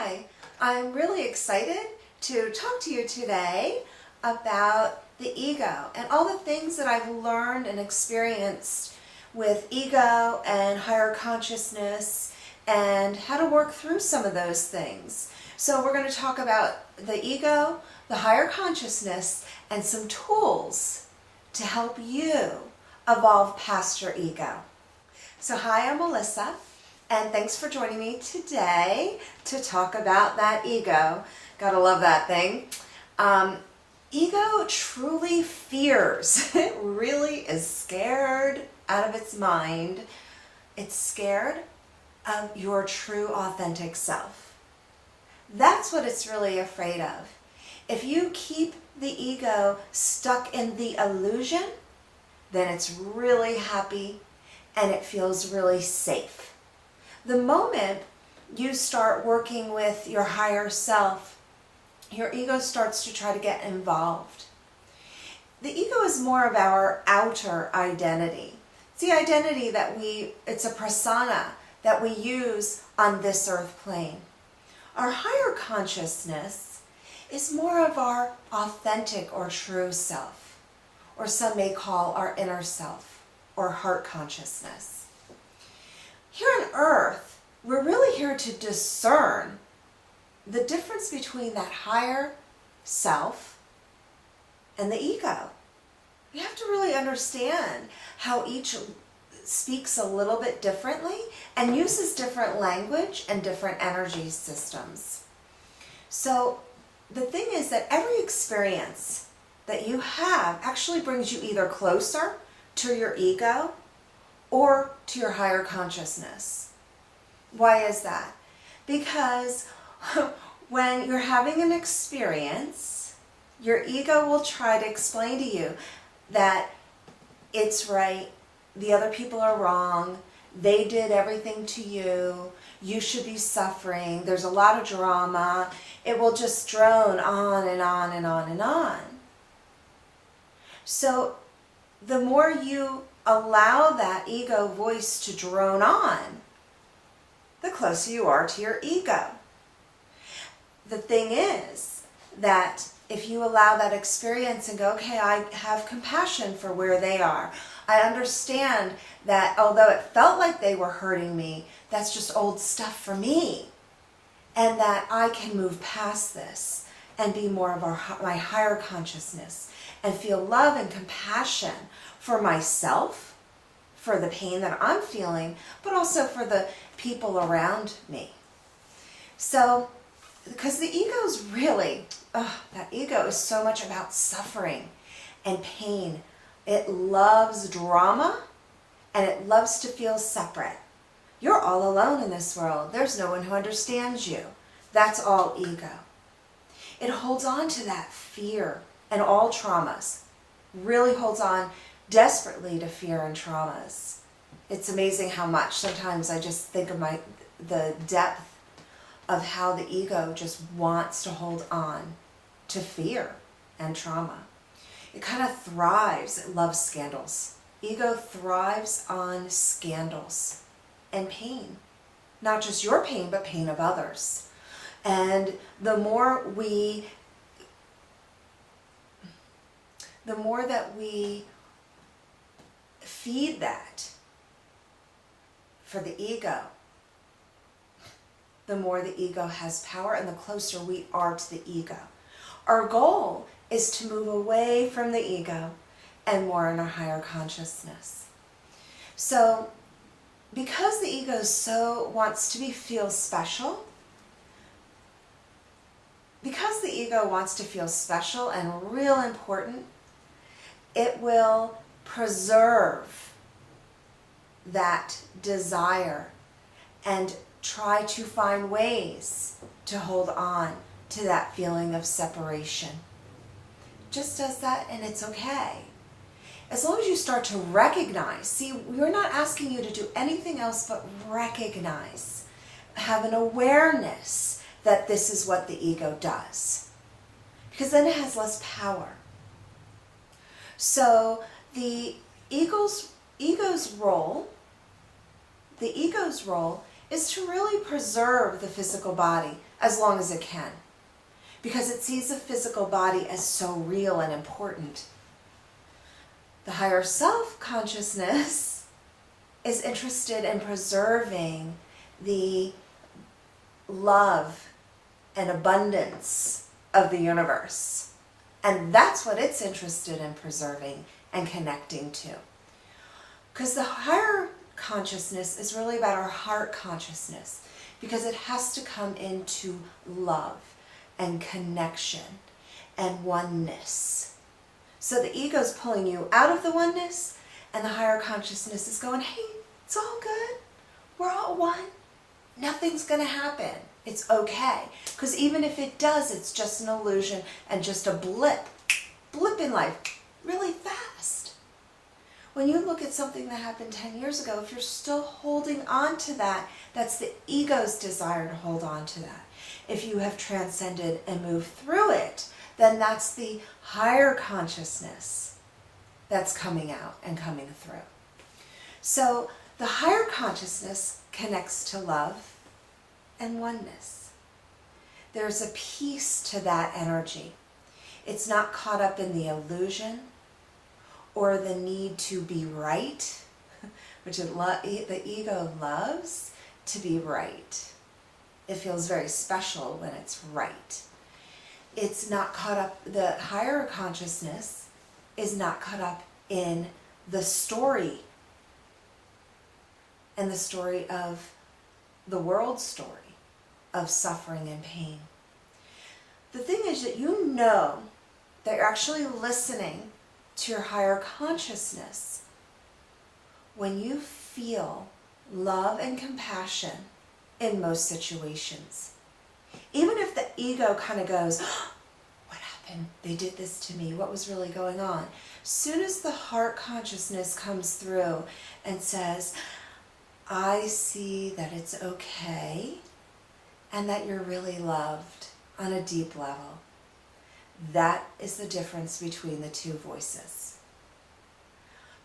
Hi, I'm really excited to talk to you today about the ego and all the things that I've learned and experienced with ego and higher consciousness and how to work through some of those things. So we're going to talk about the ego, the higher consciousness, and some tools to help you evolve past your ego. So hi, I'm Melissa, and thanks for joining me today to talk about that ego. Gotta love that thing. Ego truly fears. It really is scared out of its mind. It's scared of your true, authentic self. That's what it's really afraid of. If you keep the ego stuck in the illusion, then it's really happy and it feels really safe. The moment you start working with your higher self, your ego starts to try to get involved. The ego is more of our outer identity. It's the identity that it's a persona that we use on this earth plane. Our higher consciousness is more of our authentic or true self, or some may call our inner self or heart consciousness. Here on earth, we're really here to discern the difference between that higher self and the ego. We have to really understand how each speaks a little bit differently and uses different language and different energy systems. So the thing is that every experience that you have actually brings you either closer to your ego or to your higher consciousness. Why is that? Because when you're having an experience, your ego will try to explain to you that it's right, the other people are wrong, they did everything to you, you should be suffering, there's a lot of drama. It will just drone on and on and on and on. So the more you allow that ego voice to drone on, the closer you are to your ego. The thing is that if you allow that experience and go, okay, I have compassion for where they are. I understand that although it felt like they were hurting me, that's just old stuff for me. And that I can move past this and be more of my higher consciousness and feel love and compassion for myself, for the pain that I'm feeling, but also for the people around me. So, because the ego's really, that ego is so much about suffering and pain. It loves drama and it loves to feel separate. You're all alone in this world. There's no one who understands you. That's all ego. It holds on to that fear and all traumas. Really holds on desperately to fear and traumas. It's amazing how much. Sometimes I just think of the depth of how the ego just wants to hold on to fear and trauma. It kind of thrives. It loves scandals. Ego thrives on scandals and pain. Not just your pain, but pain of others. And the more that we feed that for the ego, the more the ego has power and the closer we are to the ego. Our goal is to move away from the ego and more in our higher consciousness. So, because the ego so wants to feel special, because the ego wants to feel special and real important, it will preserve that desire and try to find ways to hold on to that feeling of separation. Just does that, and it's okay. As long as you start to recognize, see, we're not asking you to do anything else but recognize, have an awareness that this is what the ego does. Because then it has less power. So the ego's role is to really preserve the physical body as long as it can, because it sees the physical body as so real and important. The higher self consciousness is interested in preserving the love and abundance of the universe. And that's what it's interested in preserving and connecting to. Because the higher consciousness is really about our heart consciousness, because it has to come into love and connection and oneness. So the ego's pulling you out of the oneness, and the higher consciousness is going, hey, it's all good. We're all one. Nothing's going to happen. It's okay. Because even if it does, it's just an illusion and just a blip in life, really fast. When you look at something that happened 10 years ago, if you're still holding on to that, that's the ego's desire to hold on to that. If you have transcended and moved through it, then that's the higher consciousness that's coming out and coming through. So the higher consciousness connects to love and oneness. There's a peace to that energy. It's not caught up in the illusion or the need to be right, which the ego loves to be right. It feels very special when it's right. It's not caught up, the higher consciousness is not caught up in the story and the story of the world story of suffering and pain. The thing is that you know that you're actually listening to your higher consciousness when you feel love and compassion in most situations. Even if the ego kind of goes, oh, what happened? They did this to me. What was really going on? Soon as the heart consciousness comes through and says, I see that it's okay and that you're really loved on a deep level. That is the difference between the two voices.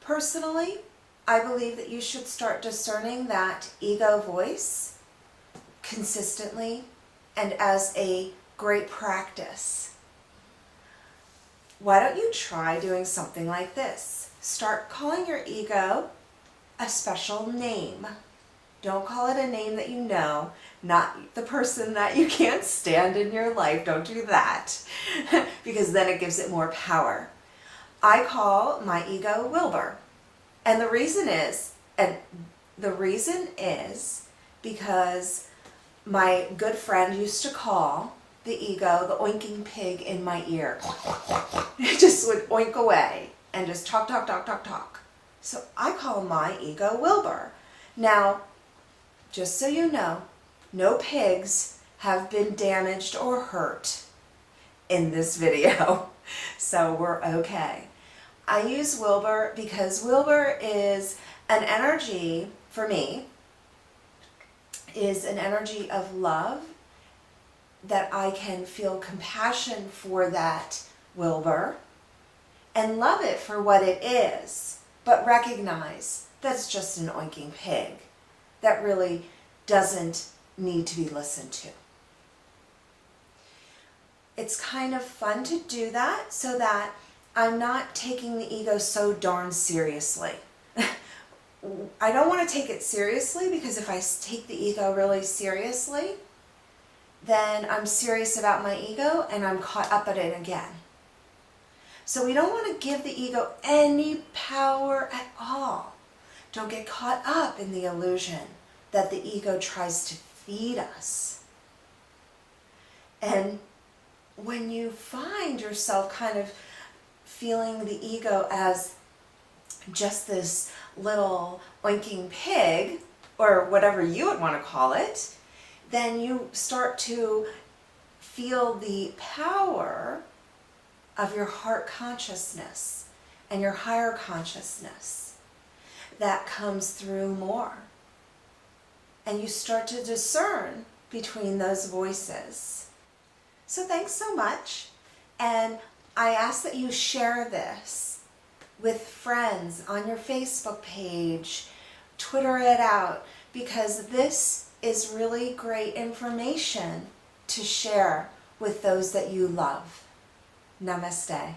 Personally, I believe that you should start discerning that ego voice consistently and as a great practice. Why don't you try doing something like this? Start calling your ego a special name. Don't call it a name that you know, not the person that you can't stand in your life. Don't do that, because then it gives it more power. I call my ego Wilbur. And the reason is because my good friend used to call the ego the oinking pig in my ear. It just would oink away and just talk. So I call my ego Wilbur. Now, just so you know, no pigs have been damaged or hurt in this video. So we're okay. I use Wilbur because Wilbur is an energy, for me, is an energy of love, that I can feel compassion for that Wilbur and love it for what it is, but recognize that's just an oinking pig that really doesn't need to be listened to. It's kind of fun to do that so that I'm not taking the ego so darn seriously. I don't want to take it seriously, because if I take the ego really seriously, then I'm serious about my ego and I'm caught up at it again. So we don't want to give the ego any power at all. Don't get caught up in the illusion that the ego tries to feed us. And when you find yourself kind of feeling the ego as just this little oinking pig, or whatever you would want to call it, then you start to feel the power of your heart consciousness and your higher consciousness that comes through more. And you start to discern between those voices. So thanks so much. And I ask that you share this with friends on your Facebook page, Twitter it out, because this is really great information to share with those that you love. Namaste.